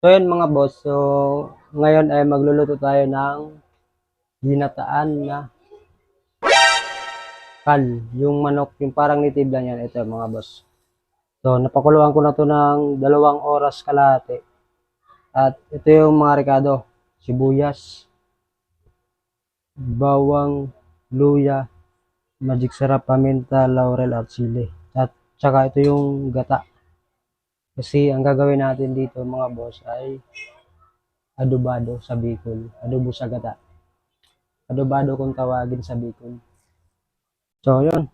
So yun mga boss, so ngayon ay magluluto tayo ng ginataan na kal. Yung manok, yung parang native lang yan. Ito mga boss. So napakuluan ko na to ng 2 oras kalahati. At ito yung mga rekado. Sibuyas, bawang, luya, magic sarap, paminta, laurel at sili. At saka ito yung gata. Kasi ang gagawin natin dito mga boss ay adobado sa Bicol. Adobo sa gata. Adobado kung tawagin sa Bicol. So, yun.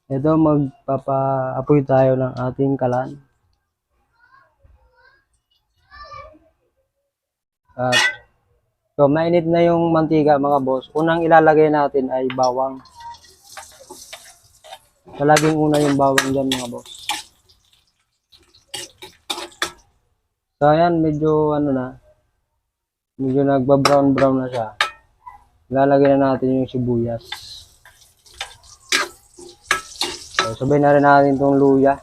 Ito, magpapa-apoy tayo ng ating kalan. At, so, mainit na yung mantika mga boss. Unang ilalagay natin ay bawang. Palaging una yung bawang dyan mga boss. So, ayan, medyo ano na. Medyo nagba-brown-brown na siya. Ilalagay na natin yung sibuyas. So, sabihin na rin natin itong luya.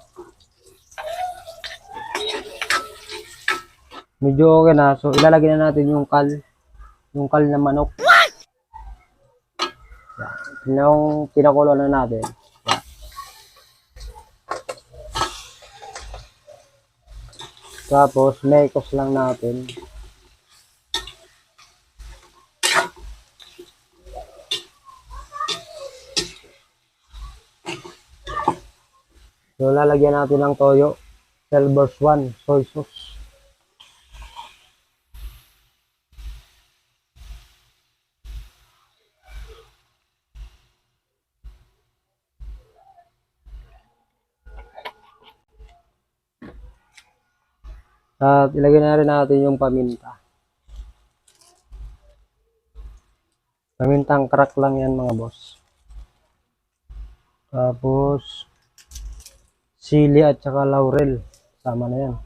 Medyo okay na. So, ilalagay na natin yung kal. Yung kal na manok. Yan. Yung pinakulo na natin. Yan. Tapos, mekos lang natin. So, lalagyan natin ng toyo. Silver's One soy sauce. At ilagay na rin natin yung paminta. Pamintang crack lang yan mga boss. Tapos, sili at saka laurel. Sama na yan.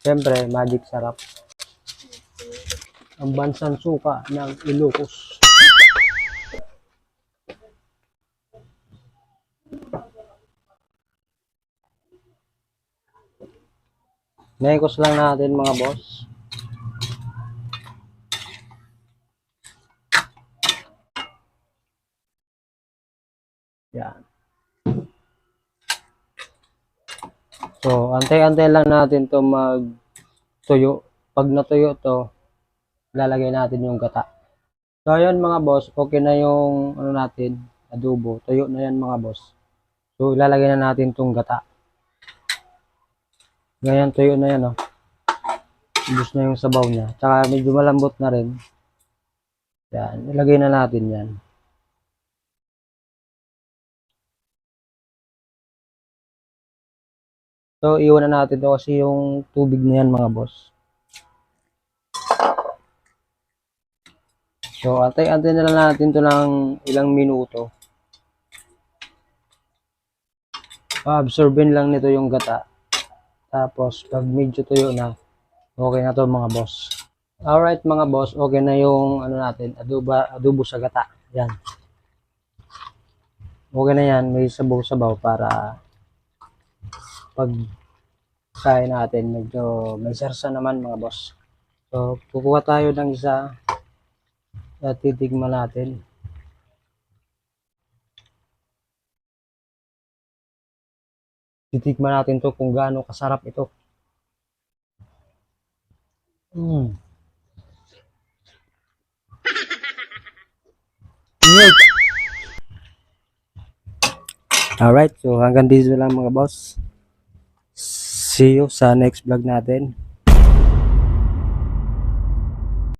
Siyempre, magic sarap. Ang bansang suka ng Ilocos. Mekos lang natin mga boss. Yan. So, antay-antay lang natin to magtuyo. Pag natuyo to, lalagay natin yung gata. So, ayun mga boss, okay na yung ano natin, adobo. Tuyo na yan mga boss. So, ilalagay na natin tong gata. Ganyan, tuyo na yan, oh. Ubus na yung sabaw niya. Tsaka medyo malambot na rin. Yan, ilagay na natin yan. So, iwan na natin to kasi yung tubig na yan mga boss. So, antay-antay na lang natin to ng ilang minuto. Pa-absorbin lang nito yung gata. Tapos, pag medyo tuyo na, okay na to mga boss. Alright mga boss, okay na yung ano natin, adobo sa gata. Yan. Okay na yan, may sabaw-sabaw para pag kain natin, medyo may sarsa naman mga boss. So, kukuha tayo ng isa at titigman natin. Titigman natin to kung gaano kasarap ito. Alright, so hanggang dito lang mga boss. See you sa next vlog natin.